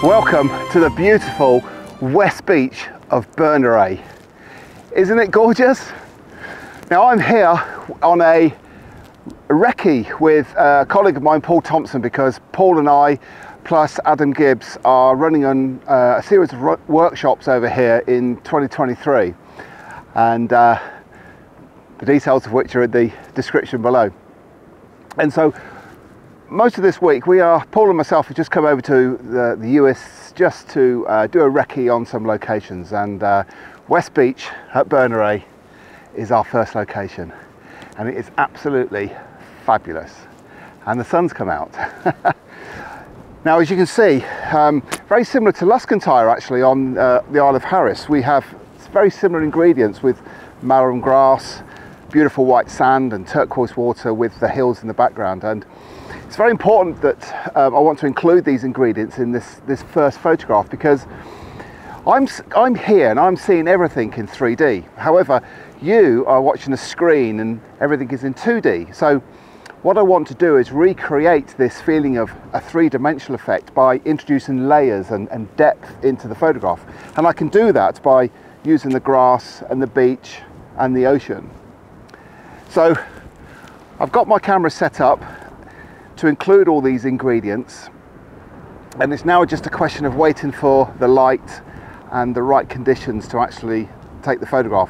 Welcome to the beautiful west beach of Berneray. Isn't it gorgeous? Now I'm here on a recce with a colleague of mine, Paul Thompson, because Paul and I plus Adam Gibbs are running on a series of workshops over here in 2023, and the details of which are in the description below. And so most of this week Paul and myself have just come over to the Uists just to do a recce on some locations, and West Beach at Berneray is our first location, and it is absolutely fabulous, and the sun's come out. Now, as you can see, very similar to Luscantire actually on the Isle of Harris. We have very similar ingredients with marram grass, beautiful white sand and turquoise water with the hills in the background. And it's very important that I want to include these ingredients in this first photograph, because I'm here and I'm seeing everything in 3D. However, you are watching a screen and everything is in 2D. So what I want to do is recreate this feeling of a three-dimensional effect by introducing layers and depth into the photograph. And I can do that by using the grass and the beach and the ocean. So I've got my camera set up to include all these ingredients, and it's now just a question of waiting for the light and the right conditions to actually take the photograph.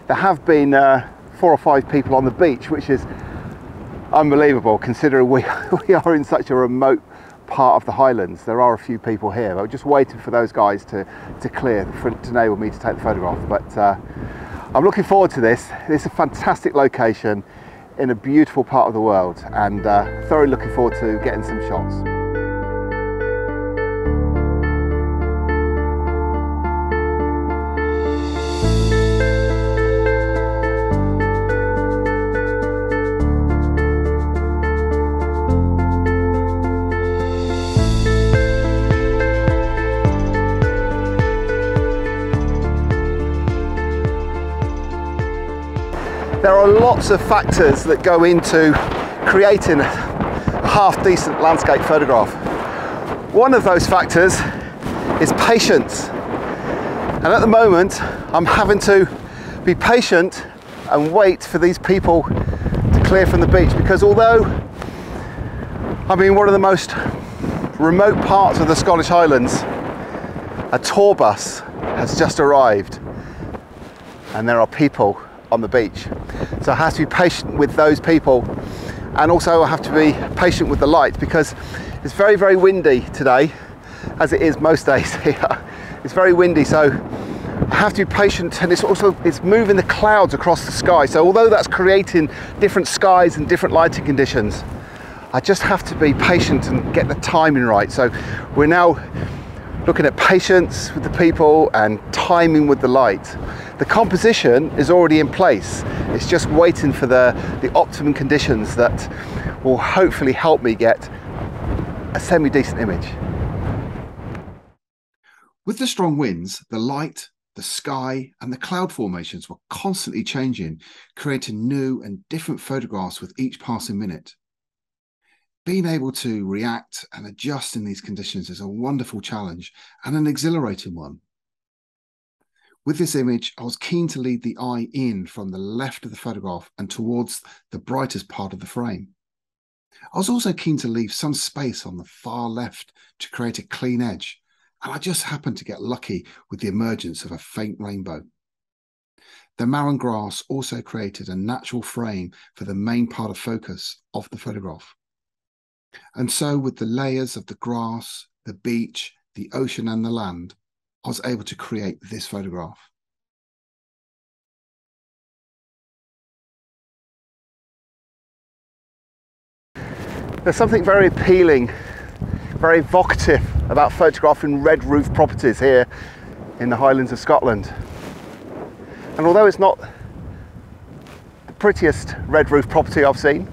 There have been 4 or 5 people on the beach, which is unbelievable considering we are in such a remote part of the Highlands. There are a few people here, but we're just waiting for those guys to clear to enable me to take the photograph. But I'm looking forward to this. This is a fantastic location in a beautiful part of the world, and thoroughly looking forward to getting some shots. There are lots of factors that go into creating a half-decent landscape photograph. One of those factors is patience. And at the moment, I'm having to be patient and wait for these people to clear from the beach, because although I'm in one of the most remote parts of the Scottish Highlands, a tour bus has just arrived and there are people on the beach. So I have to be patient with those people, and also I have to be patient with the light, because it's very, very windy today, as it is most days here. It's very windy, so I have to be patient, and it's moving the clouds across the sky. So although that's creating different skies and different lighting conditions, I just have to be patient and get the timing right. So we're now looking at patience with the people and timing with the light. The composition is already in place. It's just waiting for the optimum conditions that will hopefully help me get a semi-decent image. With the strong winds, the light, the sky and the cloud formations were constantly changing, creating new and different photographs with each passing minute. Being able to react and adjust in these conditions is a wonderful challenge and an exhilarating one. With this image, I was keen to lead the eye in from the left of the photograph and towards the brightest part of the frame. I was also keen to leave some space on the far left to create a clean edge, and I just happened to get lucky with the emergence of a faint rainbow. The marram grass also created a natural frame for the main part of focus of the photograph. And so with the layers of the grass, the beach, the ocean and the land, I was able to create this photograph. There's something very appealing, very evocative about photographing red roof properties here in the Highlands of Scotland. And although it's not the prettiest red roof property I've seen,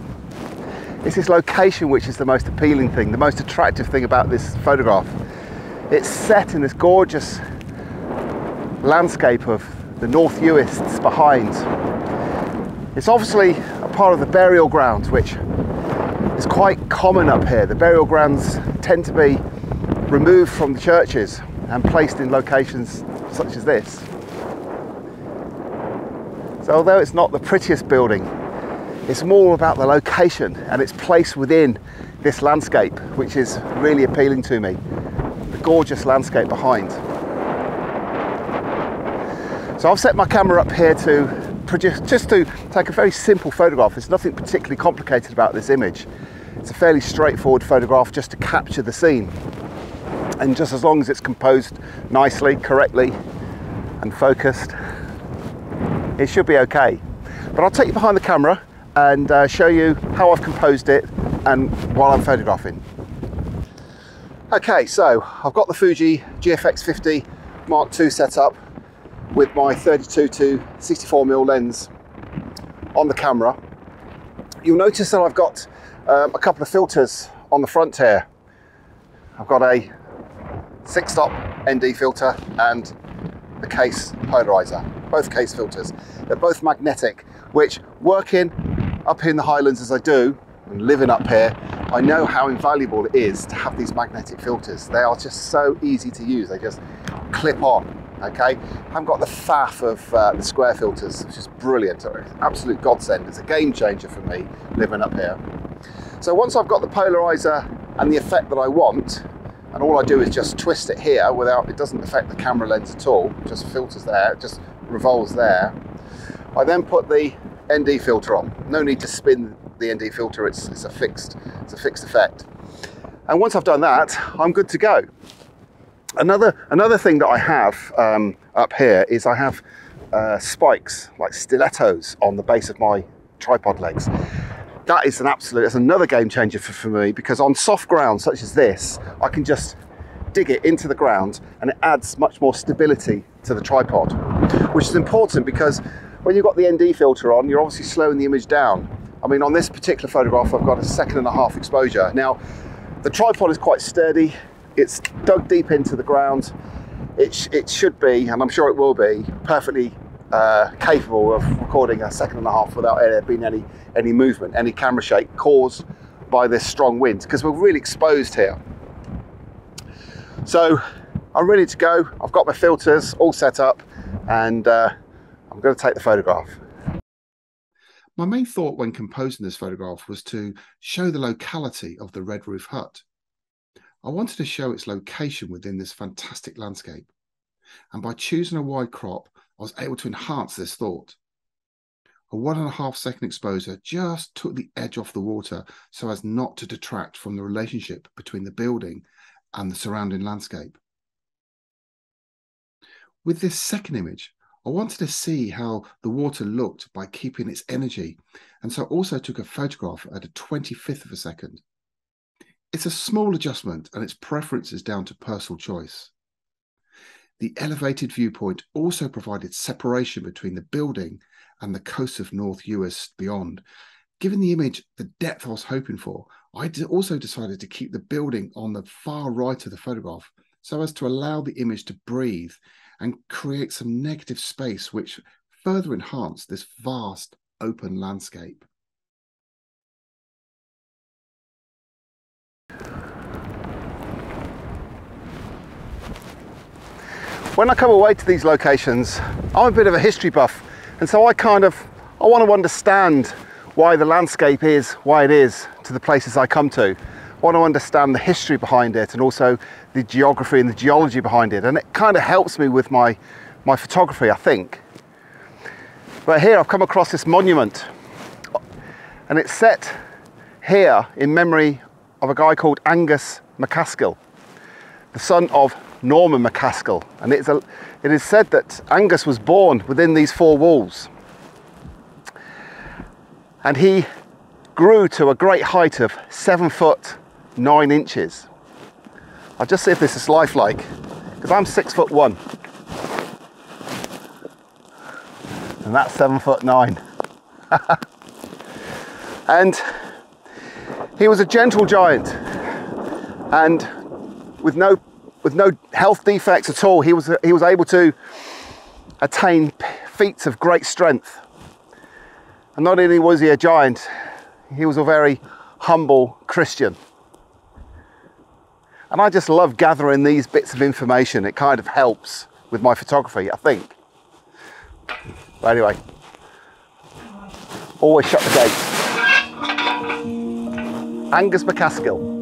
it's this location which is the most appealing thing, the most attractive thing about this photograph. It's set in this gorgeous landscape of the North Uists behind. It's obviously a part of the burial grounds, which is quite common up here. The burial grounds tend to be removed from the churches and placed in locations such as this. So although it's not the prettiest building, it's more about the location and its place within this landscape, which is really appealing to me. The gorgeous landscape behind. So I've set my camera up here to produce, just to take a very simple photograph. There's nothing particularly complicated about this image. It's a fairly straightforward photograph just to capture the scene. And just as long as it's composed nicely, correctly, and focused, it should be okay. But I'll take you behind the camera and show you how I've composed it and while I'm photographing. Okay, so I've got the Fuji GFX50 Mark II set up with my 32 to 64mm lens on the camera. You'll notice that I've got a couple of filters on the front here. I've got a 6-stop ND filter and the case polarizer, both case filters. They're both magnetic, which working up in the Highlands as I do, and living up here, I know how invaluable it is to have these magnetic filters. They are just so easy to use. They just clip on, okay? I haven't got the faff of the square filters, which is brilliant. Absolute godsend. It's a game changer for me living up here. So once I've got the polarizer and the effect that I want, and all I do is just twist it here without, it doesn't affect the camera lens at all, just filters there, it just revolves there. I then put the ND filter on. No need to spin the ND filter, it's a fixed effect. And once I've done that, I'm good to go. Another thing that I have up here is I have spikes, like stilettos, on the base of my tripod legs. That is that's another game changer for me, because on soft ground such as this, I can just dig it into the ground and it adds much more stability to the tripod, which is important because when you've got the ND filter on, you're obviously slowing the image down. I mean, on this particular photograph, I've got a 1.5 second exposure. Now, the tripod is quite sturdy. It's dug deep into the ground. It should be, and I'm sure it will be, perfectly capable of recording a 1.5 seconds without there being any movement, any camera shake caused by this strong wind, because we're really exposed here. So I'm ready to go. I've got my filters all set up, and I'm going to take the photograph. My main thought when composing this photograph was to show the locality of the red roof hut. I wanted to show its location within this fantastic landscape, and by choosing a wide crop, I was able to enhance this thought. A 1.5 second exposure just took the edge off the water so as not to detract from the relationship between the building and the surrounding landscape. With this second image, I wanted to see how the water looked by keeping its energy, and so I also took a photograph at a 25th of a second. It's a small adjustment and its preference is down to personal choice. The elevated viewpoint also provided separation between the building and the coast of North Uists beyond. Giving the image the depth I was hoping for, I also decided to keep the building on the far right of the photograph so as to allow the image to breathe and create some negative space which further enhanced this vast open landscape. When I come away to these locations, I'm a bit of a history buff, and so I want to understand why the landscape is why it is to the places I come to. I want to understand the history behind it and also the geography and the geology behind it, and it kind of helps me with my photography, I think. But here I've come across this monument, and it's set here in memory of a guy called Angus MacAskill, the son of Norman MacAskill, and it is said that Angus was born within these four walls, and he grew to a great height of 7 foot 9 inches. I'll just see if this is lifelike, because I'm 6'1", and that's 7 foot 9. And he was a gentle giant, and with no health defects at all, he was able to attain feats of great strength. And not only was he a giant, he was a very humble Christian. And I just love gathering these bits of information. It kind of helps with my photography, I think. But anyway, always shut the gates. Angus McCaskill.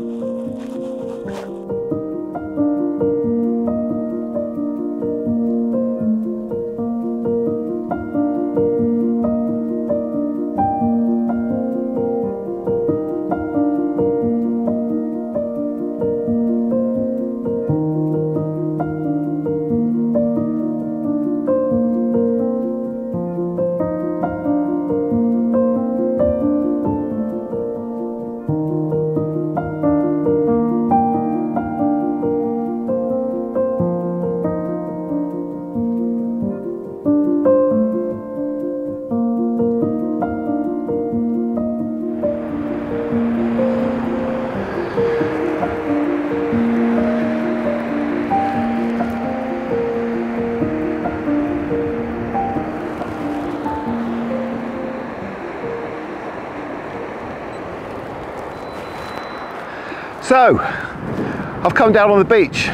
So, I've come down on the beach,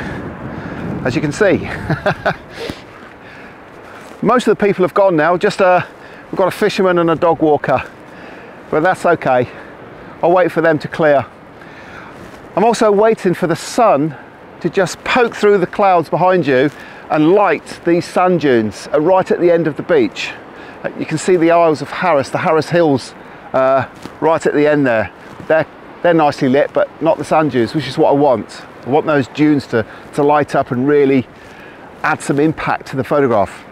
as you can see. Most of the people have gone now, we've got a fisherman and a dog walker, but that's okay. I'll wait for them to clear. I'm also waiting for the sun to just poke through the clouds behind you and light these sand dunes right at the end of the beach. You can see the Isles of Harris, the Harris Hills, right at the end there. They're nicely lit, but not the sand dunes, which is what I want. I want those dunes to light up and really add some impact to the photograph.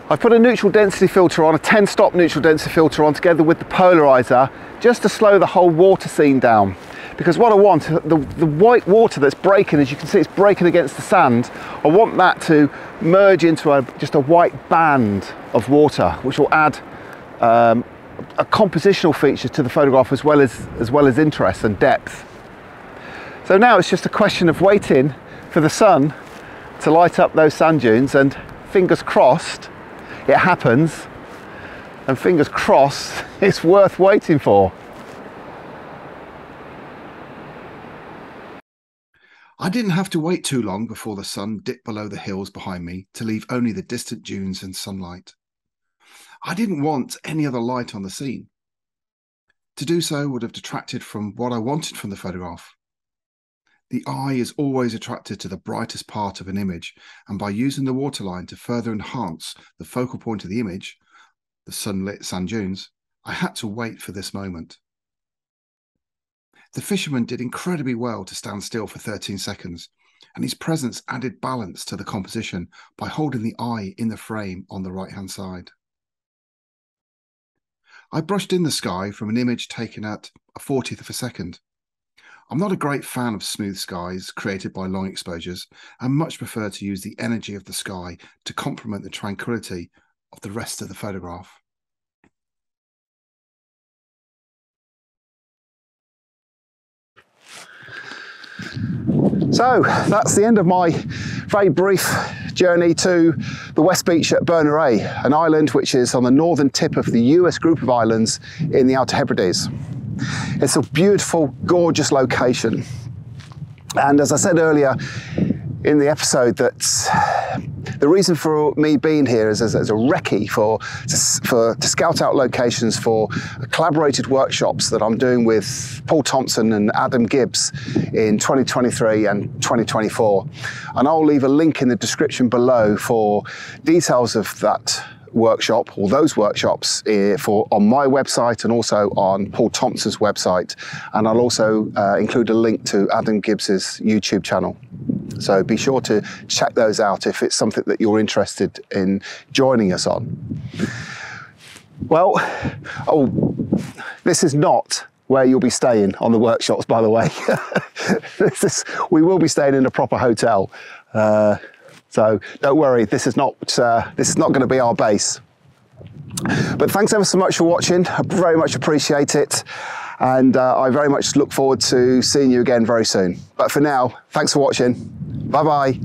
I've put a neutral density filter on, a 10-stop neutral density filter on, together with the polarizer, just to slow the whole water scene down. Because what I want, the white water that's breaking, as you can see, it's breaking against the sand. I want that to merge into just a white band of water, which will add a compositional feature to the photograph as well as interest and depth. So now it's just a question of waiting for the sun to light up those sand dunes, and fingers crossed it happens, and fingers crossed it's worth waiting for. I didn't have to wait too long before the sun dipped below the hills behind me to leave only the distant dunes and sunlight. I didn't want any other light on the scene. To do so would have detracted from what I wanted from the photograph. The eye is always attracted to the brightest part of an image, and by using the waterline to further enhance the focal point of the image, the sunlit sand dunes, I had to wait for this moment. The fisherman did incredibly well to stand still for 13 seconds, and his presence added balance to the composition by holding the eye in the frame on the right-hand side. I brushed in the sky from an image taken at a 40th of a second. I'm not a great fan of smooth skies created by long exposures, and much prefer to use the energy of the sky to complement the tranquility of the rest of the photograph. So that's the end of my very brief journey to the West Beach at Berneray, an island which is on the northern tip of the Uists group of islands in the Outer Hebrides. It's a beautiful, gorgeous location. And as I said earlier in the episode, that the reason for me being here is as a recce to scout out locations for collaborated workshops that I'm doing with Paul Thompson and Adam Gibbs in 2023 and 2024. And I'll leave a link in the description below for details of that workshop, or those workshops, on my website and also on Paul Thompson's website. And I'll also include a link to Adam Gibbs's YouTube channel. So be sure to check those out if it's something that you're interested in joining us on. Well, this is not where you'll be staying on the workshops, by the way. We will be staying in a proper hotel. So don't worry, this is not going to be our base. But thanks ever so much for watching. I very much appreciate it. And I very much look forward to seeing you again very soon. But for now, thanks for watching. Bye-bye.